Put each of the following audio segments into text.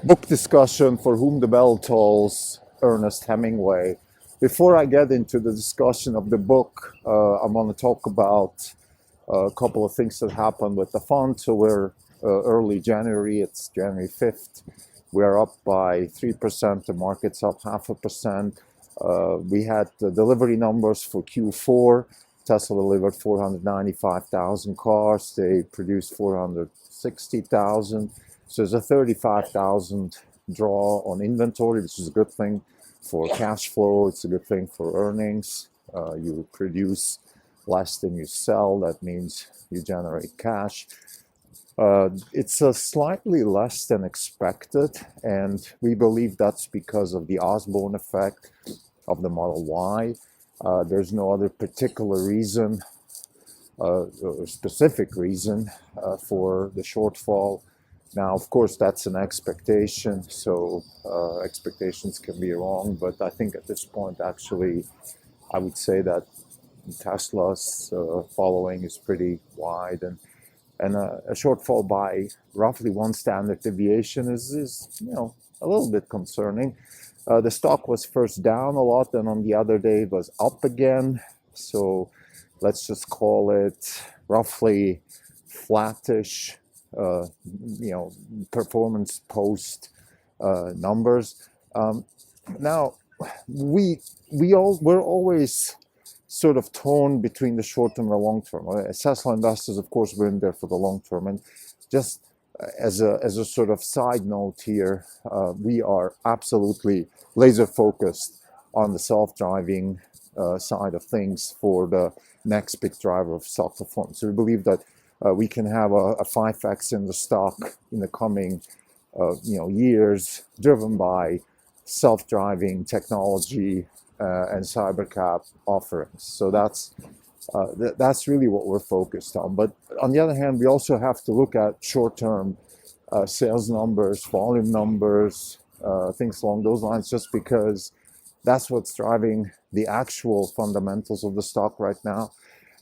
book discussion For Whom the Bell Tolls, Ernest Hemingway. Before I get into the discussion of the book, I want to talk about a couple of things that happened with the fund. So we're early January, it's January 5th. We're up by 3%, the market's up 0.5%. We had the delivery numbers for Q4. Tesla delivered 495,000 cars. They produced 460,000. So there's a 35,000 draw on inventory, which is a good thing for cash flow. It's a good thing for earnings. You produce less than you sell. That means you generate cash. It's slightly less than expected, and we believe that's because of the Osborne effect of the Model Y. There's no other particular reason or specific reason for the shortfall. Now, of course, that's an expectation, so expectations can be wrong, but I think at this point, actually, I would say that Tesla's following is pretty wide, and a shortfall by roughly one standard deviation is a little bit concerning. The stock was first down a lot, and on the other day it was up again. So let's just call it roughly flattish, performance post numbers. Now we're always sort of torn between the short term and the long term. As Tesla investors, of course, we're in there for the long term. And just as a sort of side note here, we are absolutely laser focused on the self-driving side of things for the next big driver of stock performance. So we believe that we can have a 5x in the stock in the coming years, driven by self-driving technology and cybercab offerings. So that's really what we're focused on. But on the other hand, we also have to look at short-term sales numbers, volume numbers, things along those lines, just because that's what's driving the actual fundamentals of the stock right now.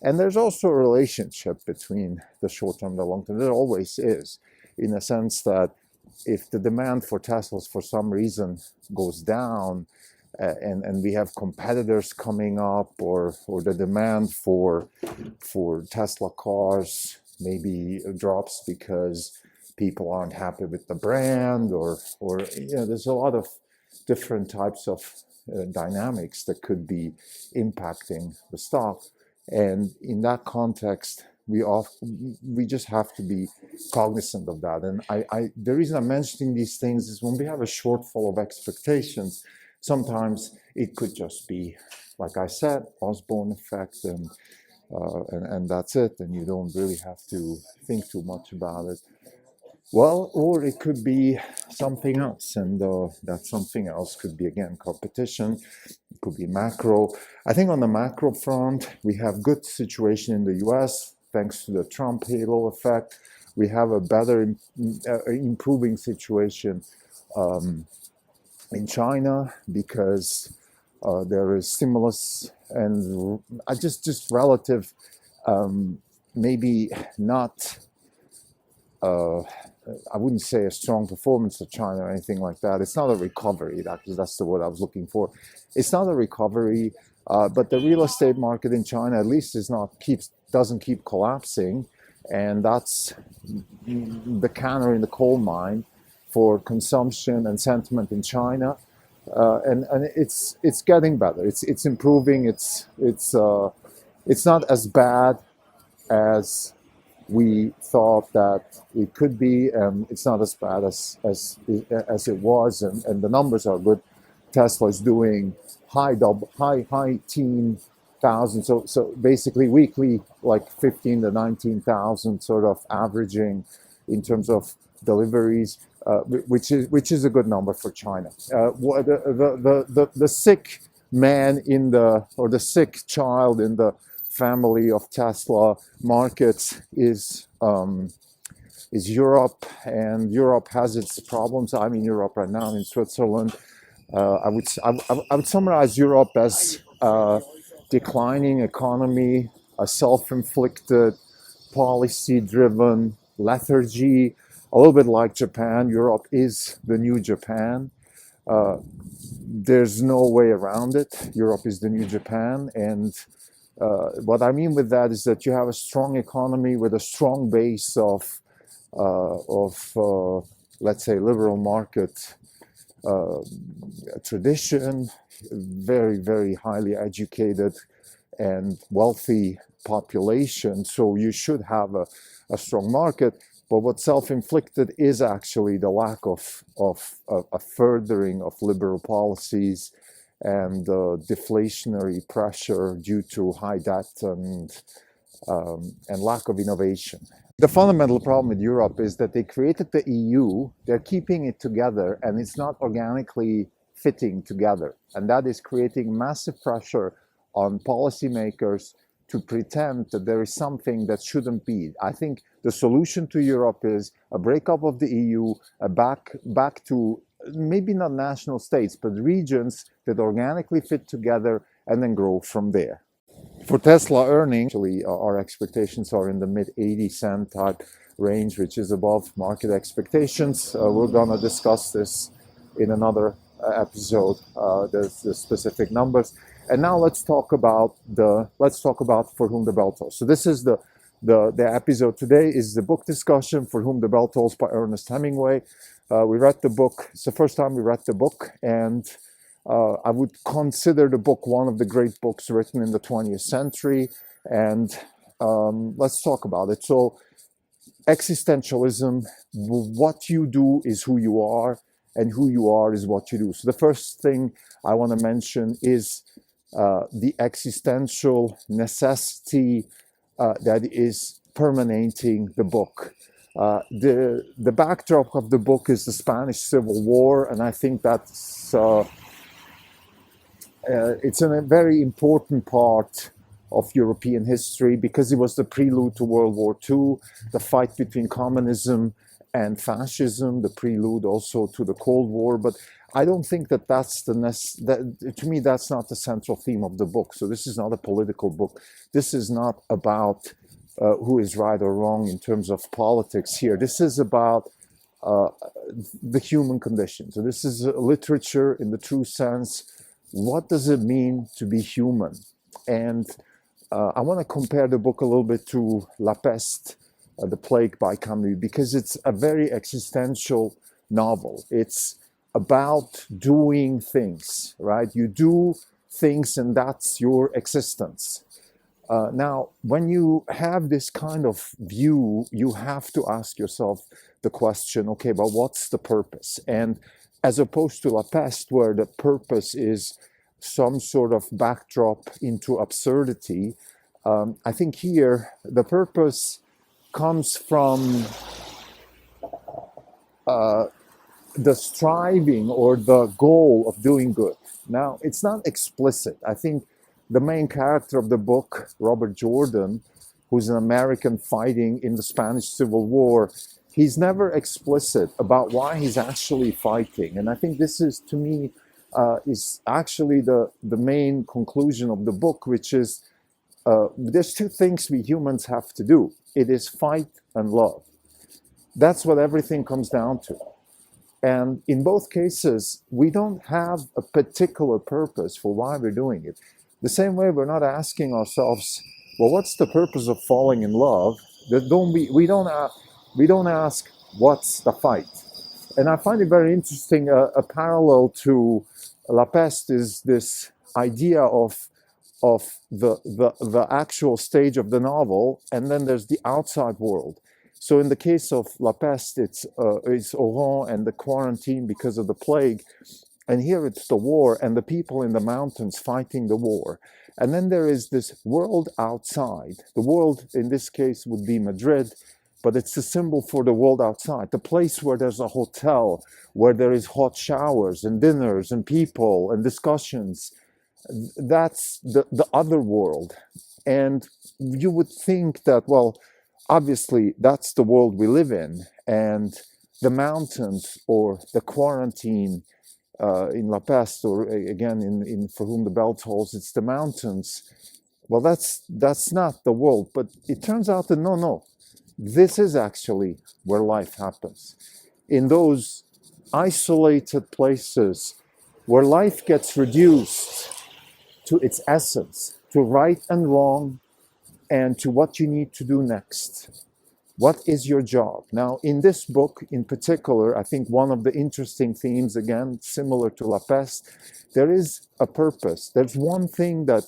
And there's also a relationship between the short-term and the long-term. There always is, in a sense that if the demand for Teslas for some reason goes down, and we have competitors coming up, or the demand for Tesla cars maybe drops because people aren't happy with the brand, or there's a lot of different types of dynamics that could be impacting the stock. And in that context, we just have to be cognizant of that. And the reason I'm mentioning these things is when we have a shortfall of expectations, sometimes it could just be, like I said, Osborne effect, and that's it, and you don't really have to think too much about it. Well, or it could be something else, and that something else could be, again, competition. It could be macro. I think on the macro front, we have good situation in the US, thanks to the Trump halo effect. We have a better, improving situation in China, because there is stimulus and just relative, maybe not, I wouldn't say a strong performance of China or anything like that. It's not a recovery. That's the word I was looking for. It's not a recovery, but the real estate market in China at least doesn't keep collapsing, and that's the canary in the coal mine for consumption and sentiment in China, and it's getting better. It's improving. It's not as bad as we thought that it could be, and it's not as bad as it was, and the numbers are good. Tesla is doing high teen thousand, so basically weekly, like 15 to 19,000 sort of averaging in terms of deliveries, which is a good number for China. The sick man or the sick child in the family of Tesla markets is Europe, and Europe has its problems. I'm in Europe right now, I'm in Switzerland. I would summarize Europe as a declining economy, a self-inflicted, policy-driven lethargy, a little bit like Japan. Europe is the new Japan. Uh, there's no way around it. Europe is the new Japan. And what I mean with that is that you have a strong economy with a strong base of let's say, liberal market uh, tradition, very, very highly educated and wealthy population. So you should have a strong market. But what's self-inflicted is actually the lack of a furthering of liberal policies and deflationary pressure due to high debt and lack of innovation. The fundamental problem with Europe is that they created the EU, they're keeping it together, and it's not organically fitting together. And that is creating massive pressure on policymakers to pretend that there is something that shouldn't be. I think the solution to Europe is a breakup of the EU, back to maybe not national states, but regions that organically fit together and then grow from there. For Tesla earnings, actually, our expectations are in the mid 80-cent type range, which is above market expectations. We're going to discuss this in another episode, the specific numbers. And now let's talk about For Whom the Bell Tolls. So this is the episode today is the book discussion For Whom the Bell Tolls by Ernest Hemingway. We read the book. It's the first time we read the book, and I would consider the book one of the great books written in the 20th century. And let's talk about it. So, existentialism: what you do is who you are, and who you are is what you do. So the first thing I want to mention is the existential necessity that is permeating the book. The backdrop of the book is the Spanish Civil War, and I think that's it's a very important part of European history because it was the prelude to World War II, the fight between communism and fascism, the prelude also to the Cold War. But I don't think that to me, that's not the central theme of the book. So this is not a political book. This is not about who is right or wrong in terms of politics here. This is about the human condition. So this is literature in the true sense. What does it mean to be human? And I want to compare the book a little bit to La Peste, The Plague by Camus, because it's a very existential novel. It's about doing things, right? You do things and that's your existence. Now, when you have this kind of view, you have to ask yourself the question, okay, but what's the purpose? And as opposed to La Peste, where the purpose is some sort of backdrop into absurdity, I think here the purpose comes from the striving or the goal of doing good. Now, it's not explicit. I think the main character of the book, Robert Jordan, who's an American fighting in the Spanish Civil War, he's never explicit about why he's actually fighting. And I think this is, to me, is actually the main conclusion of the book, which is there's two things we humans have to do. It is fight and love. That's what everything comes down to. And in both cases, we don't have a particular purpose for why we're doing it. The same way we're not asking ourselves, well, what's the purpose of falling in love? We don't ask, what's the fight? And I find it very interesting, a parallel to La Peste is this idea of the actual stage of the novel, and then there's the outside world. So in the case of La Peste, it's Oran and the quarantine because of the plague. And here it's the war and the people in the mountains fighting the war. And then there is this world outside. The world in this case would be Madrid, but it's a symbol for the world outside. The place where there's a hotel, where there is hot showers and dinners and people and discussions. That's the other world. And you would think that, well, obviously that's the world we live in. And the mountains or the quarantine in La Peste, or again in For Whom the Bell Tolls, it's the mountains. Well, that's not the world. But it turns out that no. this is actually where life happens. In those isolated places where life gets reduced to its essence, to right and wrong, and to what you need to do next. What is your job? Now, in this book in particular, I think one of the interesting themes, again, similar to La Peste, there is a purpose. There's one thing that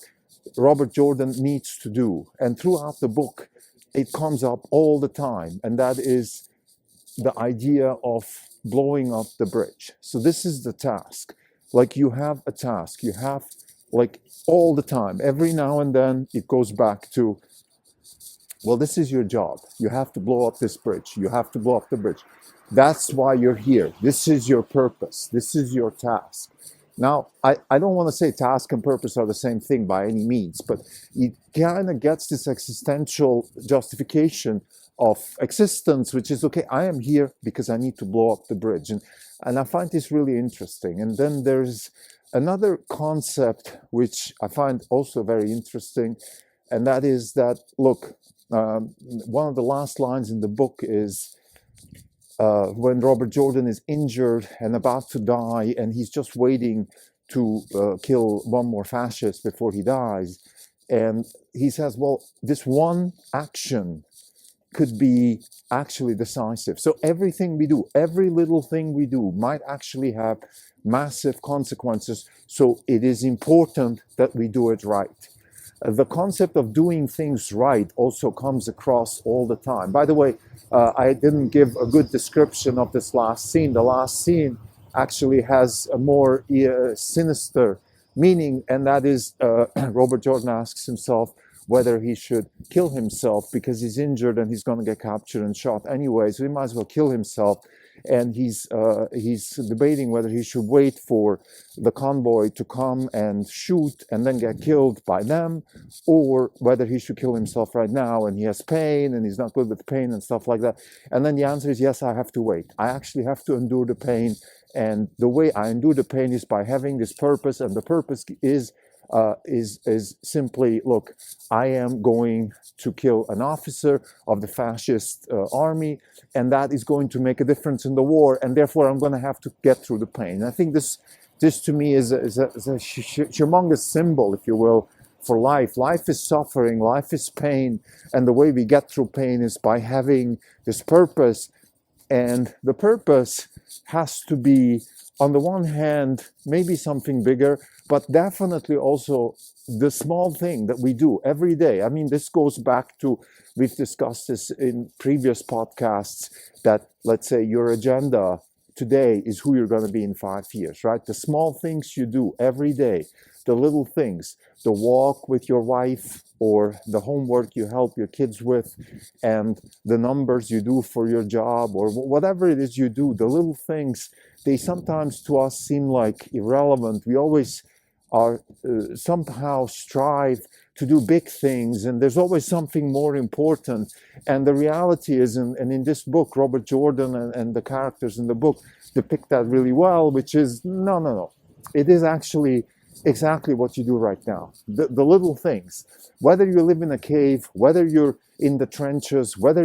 Robert Jordan needs to do. And throughout the book, it comes up all the time. And that is the idea of blowing up the bridge. So this is the task. Like you have a task. You have, like, all the time. Every now and then it goes back to, well, this is your job. You have to blow up this bridge. You have to blow up the bridge. That's why you're here. This is your purpose. This is your task. Now, I don't want to say task and purpose are the same thing by any means, but it kind of gets this existential justification of existence, which is, okay, I am here because I need to blow up the bridge. And I find this really interesting. And then there's another concept which I find also very interesting, and that is that, look, one of the last lines in the book is when Robert Jordan is injured and about to die, and he's just waiting to kill one more fascist before he dies. And he says, well, this one action could be actually decisive. So everything we do, every little thing we do might actually have massive consequences. So it is important that we do it right. The concept of doing things right also comes across all the time. By the way, I didn't give a good description of this last scene. The last scene actually has a more sinister meaning, and that is Robert Jordan asks himself whether he should kill himself because he's injured and he's going to get captured and shot anyway, so he might as well kill himself. And he's debating whether he should wait for the convoy to come and shoot and then get killed by them, or whether he should kill himself right now, and he has pain and he's not good with pain and stuff like that. And then the answer is, yes, I have to wait. I actually have to endure the pain, and the way I endure the pain is by having this purpose, and the purpose is simply, look, I am going to kill an officer of the fascist army, and that is going to make a difference in the war, and therefore I'm going to have to get through the pain. And I think this to me is a humongous symbol, if you will, for life. Life is suffering, life is pain, and the way we get through pain is by having this purpose. And the purpose has to be, on the one hand, maybe something bigger, but definitely also the small thing that we do every day. I mean, this goes back to, we've discussed this in previous podcasts, that, let's say, your agenda today is who you're going to be in 5 years, right? The small things you do every day, the little things, the walk with your wife, or the homework you help your kids with, and the numbers you do for your job, or whatever it is you do, the little things, they sometimes to us seem like irrelevant. We always are somehow strive to do big things, and there's always something more important. And the reality is, and in this book, Robert Jordan and the characters in the book depict that really well, which is, no. It is actually exactly what you do right now. The little things, whether you live in a cave, whether you're in the trenches, whether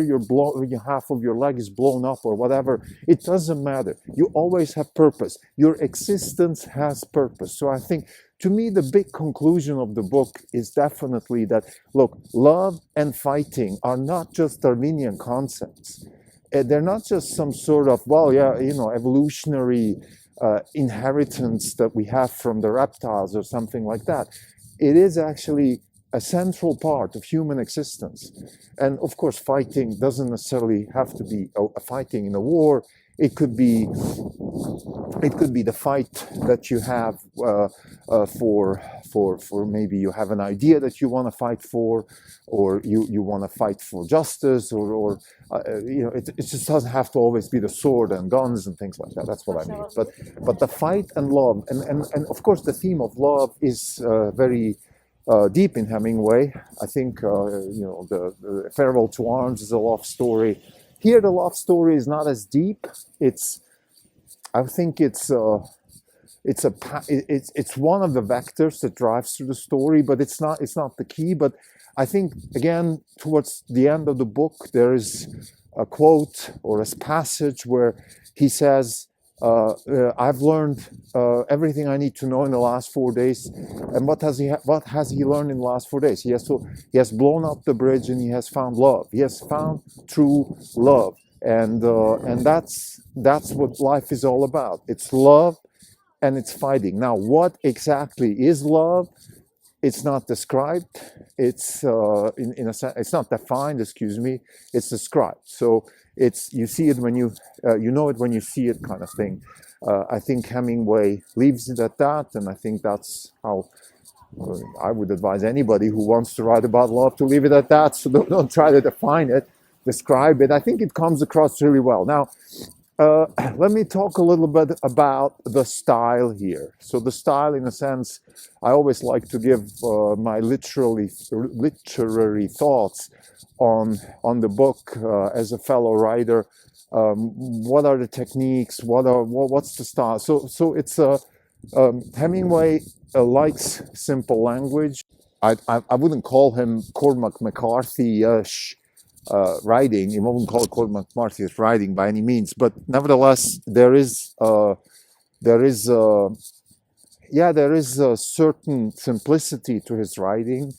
half of your leg is blown up or whatever, it doesn't matter. You always have purpose. Your existence has purpose. So I think, to me, the big conclusion of the book is definitely that, look, love and fighting are not just Darwinian concepts. They're not just some sort of, evolutionary inheritance that we have from the reptiles or something like that. It is actually a central part of human existence. And of course, fighting doesn't necessarily have to be a fighting in a war. It could be the fight that you have for maybe you have an idea that you want to fight for, or you want to fight for justice, or it just doesn't have to always be the sword and guns and things like that. That's what I mean. But the fight and love, and of course the theme of love is very deep in Hemingway. I think the Farewell to Arms is a love story. Here, the love story is not as deep. I think it's it's one of the vectors that drives through the story, but it's not the key. But I think again towards the end of the book there is a quote or a passage where he says, I've learned everything I need to know in the last 4 days. And what has he learned in the last 4 days? He has blown up the bridge and he has found love. He has found true love, and that's what life is all about. It's love and it's fighting. Now, what exactly is love? It's not described. It's in a sense, it's not defined. Excuse me. It's described. So you see it when you know it when you see it, kind of thing. I think Hemingway leaves it at that, and I think that's how I would advise anybody who wants to write about love to leave it at that. So don't try to define it, describe it. I think it comes across really well. Now, let me talk a little bit about the style here. So the style, in a sense, I always like to give my literary thoughts on the book as a fellow writer. What are the techniques? What's the style? So it's Hemingway likes simple language. I wouldn't call him Cormac McCarthy-ish writing. You wouldn't call it Cormac McCarthy's writing by any means, but nevertheless, there is a certain simplicity to his writing.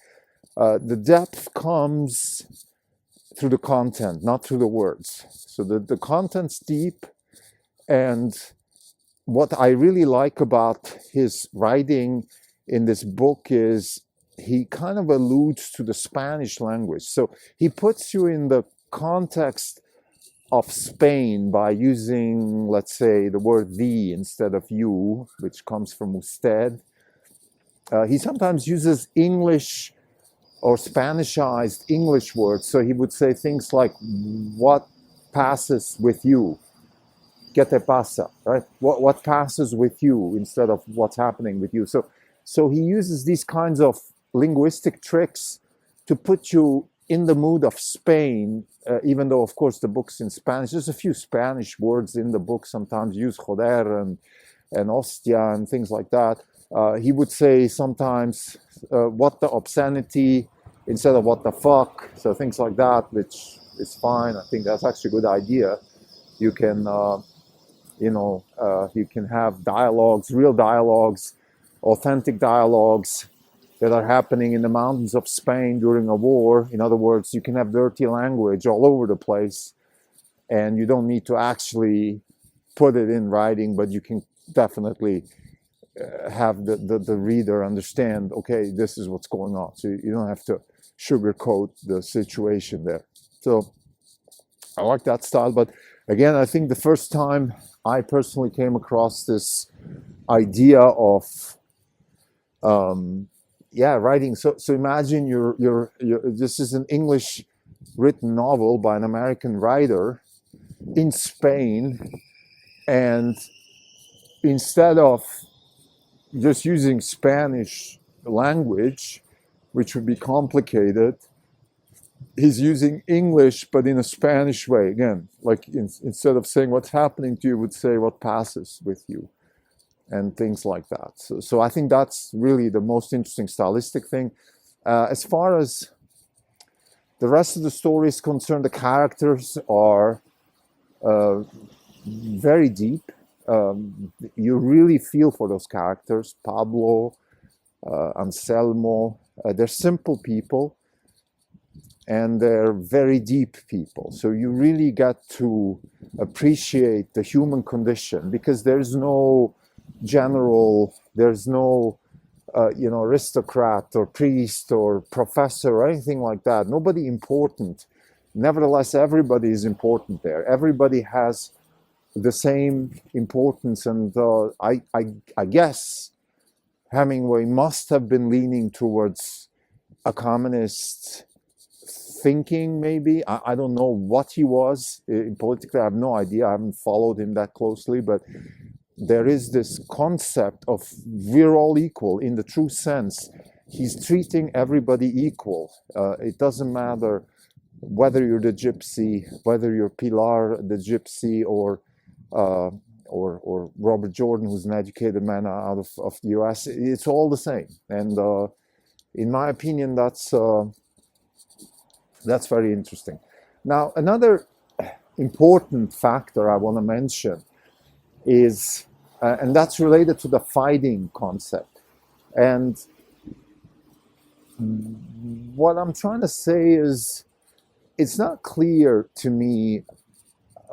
The depth comes through the content, not through the words. So the content's deep, and what I really like about his writing in this book is he kind of alludes to the Spanish language. So he puts you in the context of Spain by using, let's say, the word "the" instead of "you," which comes from usted. He sometimes uses English or Spanishized English words. So he would say things like, "What passes with you?" "¿Qué te pasa?" Right? What passes with you instead of "what's happening with you?" So he uses these kinds of linguistic tricks to put you in the mood of Spain, even though, of course, the book's in Spanish. There's a few Spanish words in the book, sometimes use joder and hostia and things like that. He would say sometimes, what the obscenity instead of what the fuck. So things like that, which is fine. I think that's actually a good idea. You can, you can have dialogues, real dialogues, authentic dialogues that are happening in the mountains of Spain during a war. In other words, you can have dirty language all over the place, and you don't need to actually put it in writing, but you can definitely have the reader understand, okay, this is what's going on. So you don't have to sugarcoat the situation there. So I like that style. But again, I think the first time I personally came across this idea of writing. So imagine you're this is an English written novel by an American writer in Spain, and instead of just using Spanish language, which would be complicated, he's using English but in a Spanish way. Again, like instead of saying what's happening to you, would say what passes with you, and things like that. So I think that's really the most interesting stylistic thing. As far as the rest of the story is concerned, the characters are very deep. You really feel for those characters. Pablo, Anselmo, they're simple people, and they're very deep people. So you really get to appreciate the human condition, because there's no general, there's no aristocrat or priest or professor or anything like that. Nobody important. Nevertheless, everybody is important there. Everybody has the same importance, and I guess Hemingway must have been leaning towards a communist thinking, maybe. I don't know what he was politically. I have no idea. I haven't followed him that closely, but there is this concept of we're all equal in the true sense. He's treating everybody equal. It doesn't matter whether you're the gypsy, whether you're Pilar the gypsy, or or Robert Jordan, who's an educated man out of the US. It's all the same. And in my opinion, that's very interesting. Now, another important factor I want to mention is, and that's related to the fighting concept. And what I'm trying to say is, it's not clear to me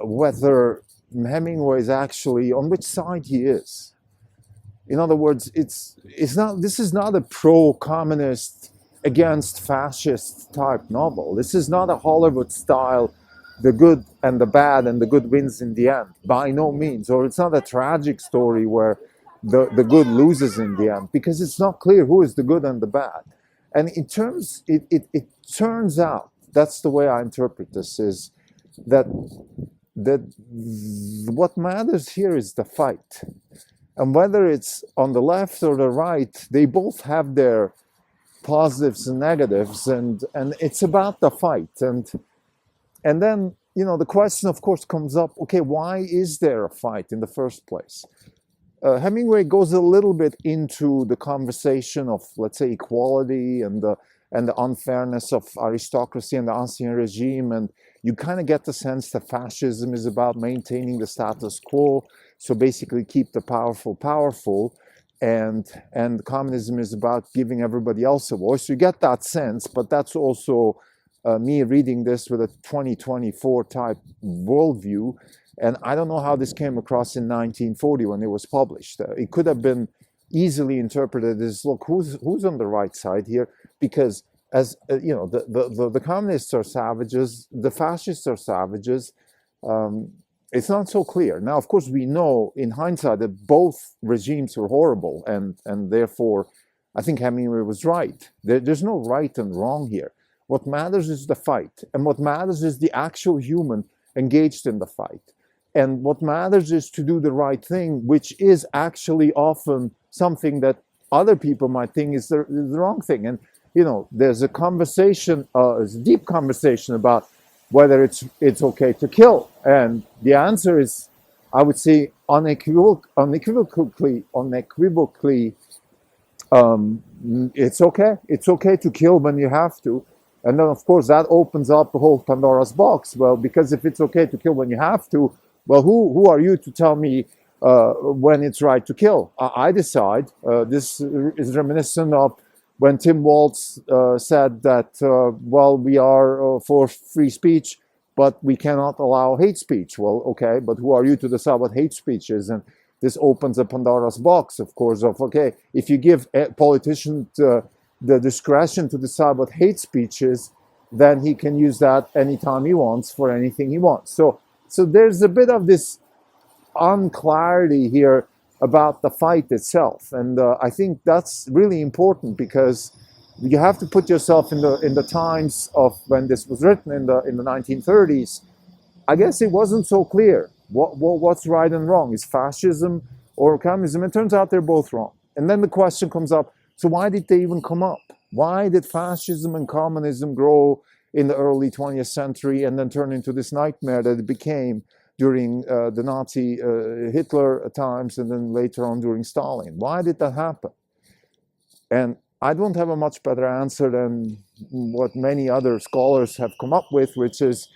whether Hemingway is actually on which side he is. In other words, it's not. This is not a pro-communist against fascist type novel. This is not a Hollywood style, the good and the bad and the good wins in the end. By no means. Or it's not a tragic story where the good loses in the end, because it's not clear who is the good and the bad. And it turns out, that's the way I interpret this, is that what matters here is the fight. And whether it's on the left or the right, they both have their positives and negatives, and it's about the fight. And then, the question, of course, comes up, okay, why is there a fight in the first place? Hemingway goes a little bit into the conversation of, let's say, equality and the unfairness of aristocracy and the ancien regime, and you kind of get the sense that fascism is about maintaining the status quo, so basically keep the powerful powerful, and communism is about giving everybody else a voice. So you get that sense, but that's also me reading this with a 2024 type worldview, and I don't know how this came across in 1940 when it was published. It could have been easily interpreted as, look, who's on the right side here? Because as the communists are savages, the fascists are savages. It's not so clear. Now, of course, we know in hindsight that both regimes were horrible, and therefore, I think Hemingway was right. There's no right and wrong here. What matters is the fight, and what matters is the actual human engaged in the fight. And what matters is to do the right thing, which is actually often something that other people might think is the wrong thing. And there's a conversation, there's a deep conversation about whether it's okay to kill. And the answer is, I would say, unequivocally, it's okay. It's okay to kill when you have to. And then, of course, that opens up the whole Pandora's box. Well, because if it's okay to kill when you have to, well, who are you to tell me when it's right to kill? I decide. This is reminiscent of when Tim Walz said that, well, we are for free speech, but we cannot allow hate speech. Well, okay, but who are you to decide what hate speech is? And this opens a Pandora's box, of course, of, okay, if you give a politician the discretion to decide what hate speech is, then he can use that anytime he wants for anything he wants. So there's a bit of this unclarity here about the fight itself, and I think that's really important, because you have to put yourself in the times of when this was written in the 1930s. I guess it wasn't so clear what's right and wrong. Is fascism or communism? It turns out they're both wrong. And then the question comes up, so why did they even come up? Why did fascism and communism grow in the early 20th century and then turn into this nightmare that it became during the Nazi Hitler times, and then later on during Stalin? Why did that happen? And I don't have a much better answer than what many other scholars have come up with, which is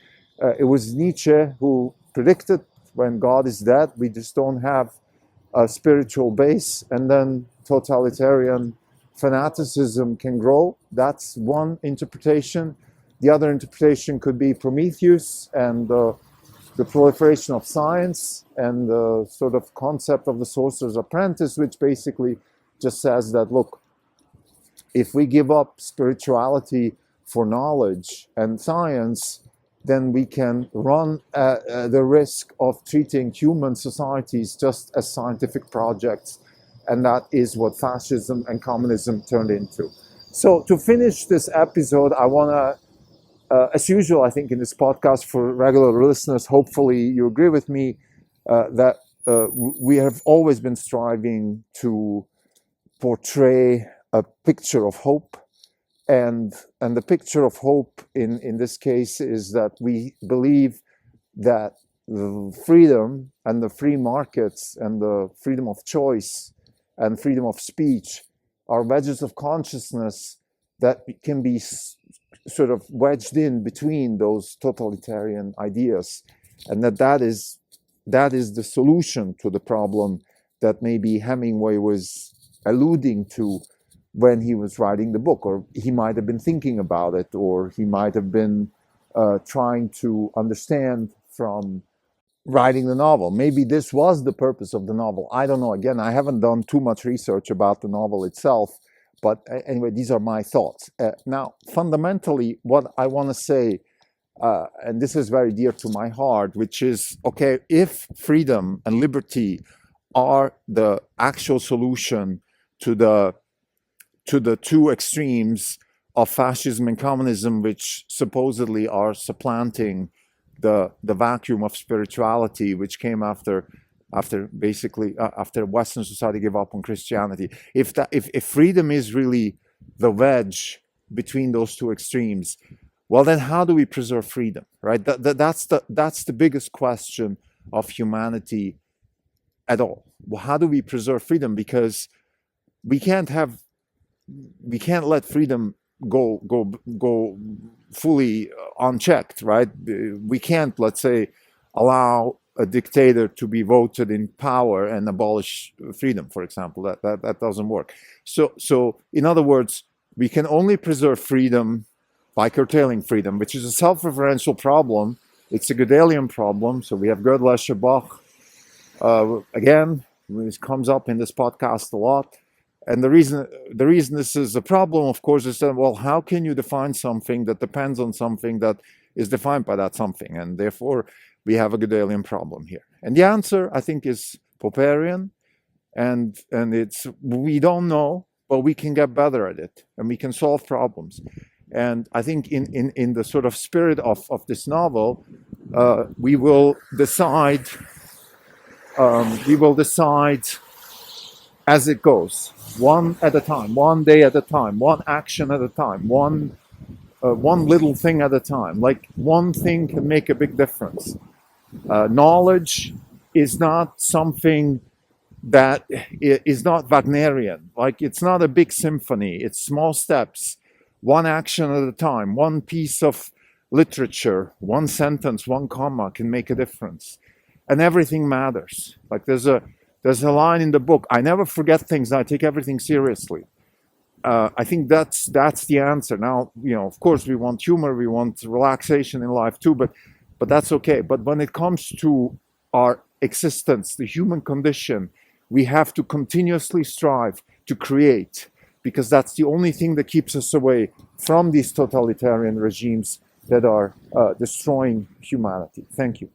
it was Nietzsche who predicted, when God is dead, we just don't have a spiritual base, and then totalitarian fanaticism can grow. That's one interpretation. The other interpretation could be Prometheus and the proliferation of science and the sort of concept of the sorcerer's apprentice, which basically just says that, look, if we give up spirituality for knowledge and science, then we can run the risk of treating human societies just as scientific projects. And that is what fascism and communism turned into. So to finish this episode, I want to, as usual, I think in this podcast, for regular listeners, hopefully you agree with me that we have always been striving to portray a picture of hope. And the picture of hope in this case is that we believe that the freedom and the free markets and the freedom of choice and freedom of speech are wedges of consciousness that can be sort of wedged in between those totalitarian ideas, and that is the solution to the problem that maybe Hemingway was alluding to when he was writing the book, or he might have been thinking about it, or he might have been trying to understand from writing the novel. Maybe this was the purpose of the novel. I don't know. Again, I haven't done too much research about the novel itself, but anyway, these are my thoughts. Now, fundamentally, what I want to say, and this is very dear to my heart, which is, okay, if freedom and liberty are the actual solution to the two extremes of fascism and communism, which supposedly are supplanting the vacuum of spirituality which came after Western society gave up on Christianity. If freedom is really the wedge between those two extremes, well, then how do we preserve freedom, right? That's the biggest question of humanity at all. Well, how do we preserve freedom? Because we can't let freedom go fully unchecked, right? We can't, let's say, allow a dictator to be voted in power and abolish freedom, for example. That doesn't work. So in other words, we can only preserve freedom by curtailing freedom, which is a self-referential problem. It's a Gödelian problem. So we have Gödel, Bach, again, which comes up in this podcast a lot. And the reason this is a problem, of course, is that, well, how can you define something that depends on something that is defined by that something? And therefore, we have a Gödelian problem here. And the answer, I think, is Popperian. And it's, we don't know, but we can get better at it. And we can solve problems. And I think in the sort of spirit of this novel, we will decide as it goes, one at a time, one day at a time, one action at a time, one little thing at a time. Like, one thing can make a big difference. Knowledge is not something that is not Wagnerian. Like, it's not a big symphony. It's small steps, one action at a time, one piece of literature, one sentence, one comma can make a difference. And everything matters. Like, there's a line in the book, I never forget things, I take everything seriously. I think that's the answer. Now, of course, we want humor, we want relaxation in life too, but that's okay. But when it comes to our existence, the human condition, we have to continuously strive to create, because that's the only thing that keeps us away from these totalitarian regimes that are destroying humanity. Thank you.